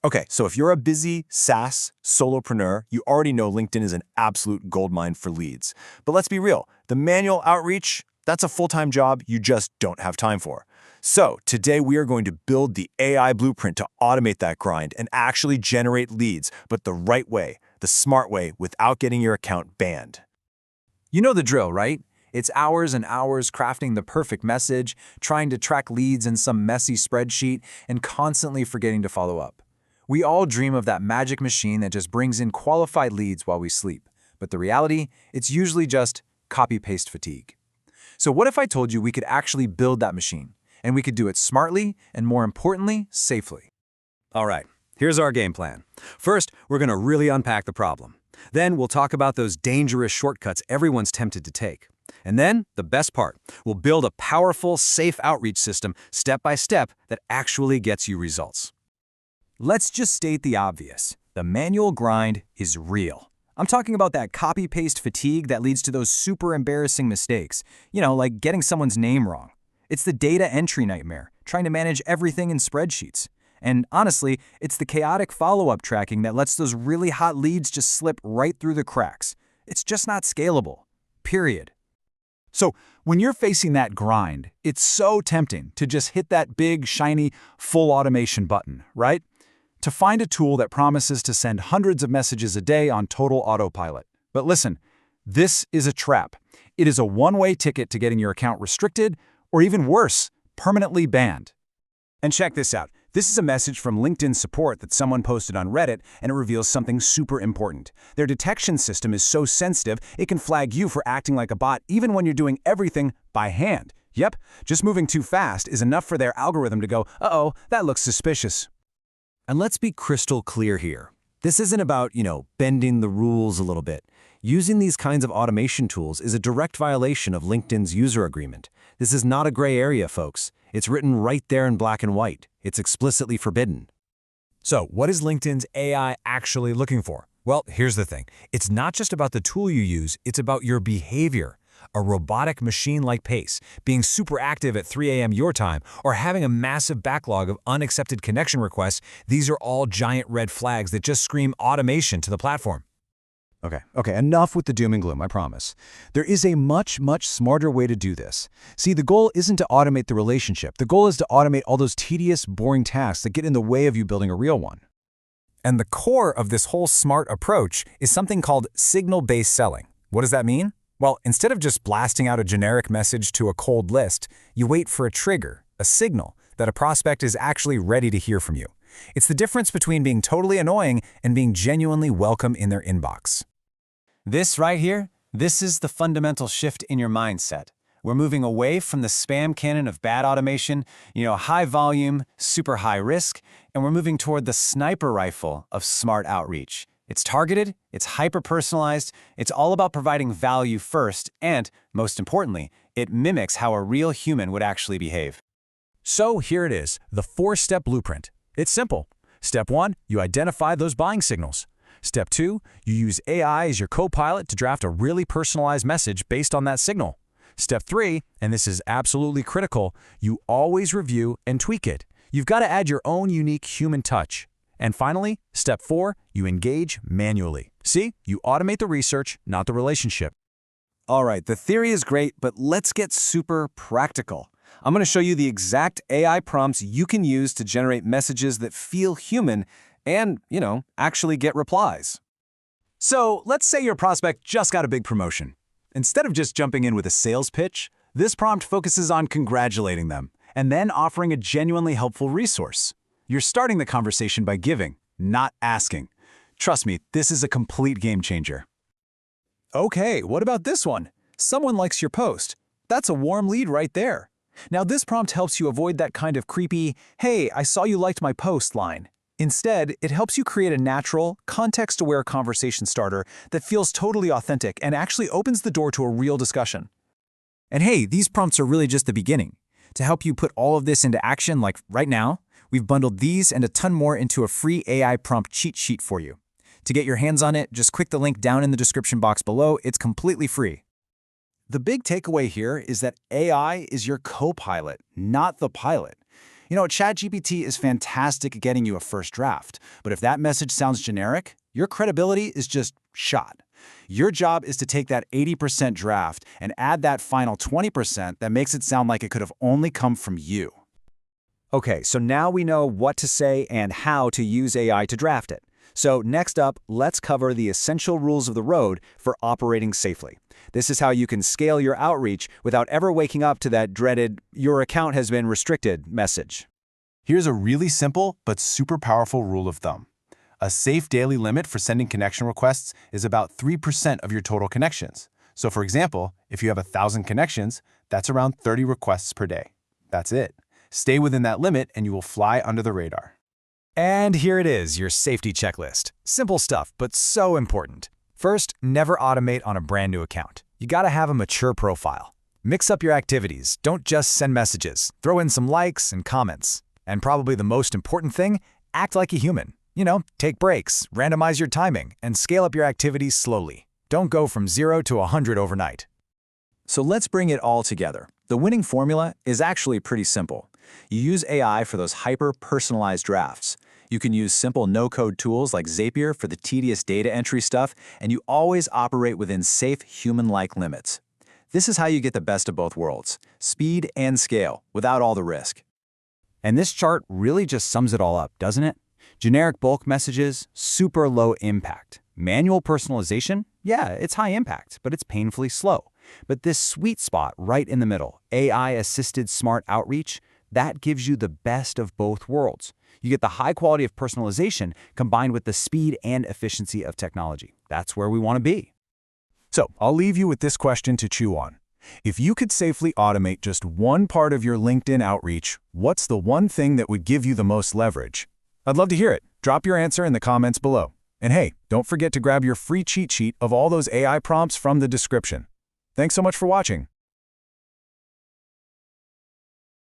Okay, so if you're a busy SaaS solopreneur, you already know LinkedIn is an absolute goldmine for leads. But let's be real, the manual outreach, that's a full-time job you just don't have time for. So today we are going to build the AI blueprint to automate that grind and actually generate leads, but the right way, the smart way, without getting your account banned. You know the drill, right? It's hours and hours crafting the perfect message, trying to track leads in some messy spreadsheet, and constantly forgetting to follow up. We all dream of that magic machine that just brings in qualified leads while we sleep. But the reality, it's usually just copy-paste fatigue. So what if I told you we could actually build that machine, and we could do it smartly and, more importantly, safely? All right, here's our game plan. First, we're going to really unpack the problem. Then we'll talk about those dangerous shortcuts everyone's tempted to take. And then, the best part, we'll build a powerful, safe outreach system step by step that actually gets you results. Let's just state the obvious. The manual grind is real. I'm talking about that copy-paste fatigue that leads to those super embarrassing mistakes. Like getting someone's name wrong. It's the data entry nightmare, trying to manage everything in spreadsheets. And honestly, it's the chaotic follow-up tracking that lets those really hot leads just slip right through the cracks. It's just not scalable. Period. So when you're facing that grind, it's so tempting to just hit that big, shiny, full automation button, right? To find a tool that promises to send hundreds of messages a day on total autopilot. But listen, this is a trap. It is a one-way ticket to getting your account restricted, or even worse, permanently banned. And check this out. This is a message from LinkedIn support that someone posted on Reddit, and it reveals something super important. Their detection system is so sensitive, it can flag you for acting like a bot even when you're doing everything by hand. Yep, just moving too fast is enough for their algorithm to go, uh-oh, that looks suspicious. And let's be crystal clear here. This isn't about, bending the rules a little bit. Using these kinds of automation tools is a direct violation of LinkedIn's user agreement. This is not a gray area, folks. It's written right there in black and white. It's explicitly forbidden. So, what is LinkedIn's AI actually looking for? Well, here's the thing. It's not just about the tool you use, it's about your behavior. A robotic machine-like pace, being super active at 3 a.m. your time, or having a massive backlog of unaccepted connection requests, these are all giant red flags that just scream automation to the platform. Okay, enough with the doom and gloom, I promise. There is a much smarter way to do this. See, the goal isn't to automate the relationship. The goal is to automate all those tedious, boring tasks that get in the way of you building a real one. And the core of this whole smart approach is something called signal-based selling. What does that mean? Well, instead of just blasting out a generic message to a cold list, you wait for a trigger, a signal, that a prospect is actually ready to hear from you. It's the difference between being totally annoying and being genuinely welcome in their inbox. This right here, this is the fundamental shift in your mindset. We're moving away from the spam cannon of bad automation, high volume, super high risk, and we're moving toward the sniper rifle of smart outreach. It's targeted, it's hyper-personalized, it's all about providing value first, and, most importantly, it mimics how a real human would actually behave. So here it is, the 4-step blueprint. It's simple. Step 1, you identify those buying signals. Step 2, you use AI as your co-pilot to draft a really personalized message based on that signal. Step 3, and this is absolutely critical, you always review and tweak it. You've got to add your own unique human touch. And finally, step 4, you engage manually. See, you automate the research, not the relationship. All right, the theory is great, but let's get super practical. I'm going to show you the exact AI prompts you can use to generate messages that feel human and, actually get replies. So let's say your prospect just got a big promotion. Instead of just jumping in with a sales pitch, this prompt focuses on congratulating them and then offering a genuinely helpful resource. You're starting the conversation by giving, not asking. Trust me, this is a complete game changer. Okay, what about this one? Someone likes your post. That's a warm lead right there. Now this prompt helps you avoid that kind of creepy, "Hey, I saw you liked my post" line. Instead, it helps you create a natural, context-aware conversation starter that feels totally authentic and actually opens the door to a real discussion. And hey, these prompts are really just the beginning. To help you put all of this into action, like right now, we've bundled these and a ton more into a free AI prompt cheat sheet for you. To get your hands on it, just click the link down in the description box below. It's completely free. The big takeaway here is that AI is your co-pilot, not the pilot. ChatGPT is fantastic at getting you a first draft, but if that message sounds generic, your credibility is just shot. Your job is to take that 80% draft and add that final 20% that makes it sound like it could have only come from you. Okay, so now we know what to say and how to use AI to draft it. So next up, let's cover the essential rules of the road for operating safely. This is how you can scale your outreach without ever waking up to that dreaded "your account has been restricted" message. Here's a really simple but super powerful rule of thumb. A safe daily limit for sending connection requests is about 3% of your total connections. So for example, if you have 1,000 connections, that's around 30 requests per day. That's it. Stay within that limit and you will fly under the radar. And here it is, your safety checklist. Simple stuff, but so important. First, never automate on a brand new account. You gotta have a mature profile. Mix up your activities. Don't just send messages. Throw in some likes and comments. And probably the most important thing, act like a human. Take breaks, randomize your timing, and scale up your activities slowly. Don't go from 0 to 100 overnight. So let's bring it all together. The winning formula is actually pretty simple. You use AI for those hyper-personalized drafts. You can use simple no-code tools like Zapier for the tedious data entry stuff, and you always operate within safe, human-like limits. This is how you get the best of both worlds, speed and scale, without all the risk. And this chart really just sums it all up, doesn't it? Generic bulk messages, super low impact. Manual personalization, yeah, it's high impact, but it's painfully slow. But this sweet spot right in the middle, AI-assisted smart outreach, that gives you the best of both worlds. You get the high quality of personalization combined with the speed and efficiency of technology. That's where we want to be. So, I'll leave you with this question to chew on. If you could safely automate just one part of your LinkedIn outreach, what's the one thing that would give you the most leverage? I'd love to hear it. Drop your answer in the comments below. And hey, don't forget to grab your free cheat sheet of all those AI prompts from the description. Thanks so much for watching.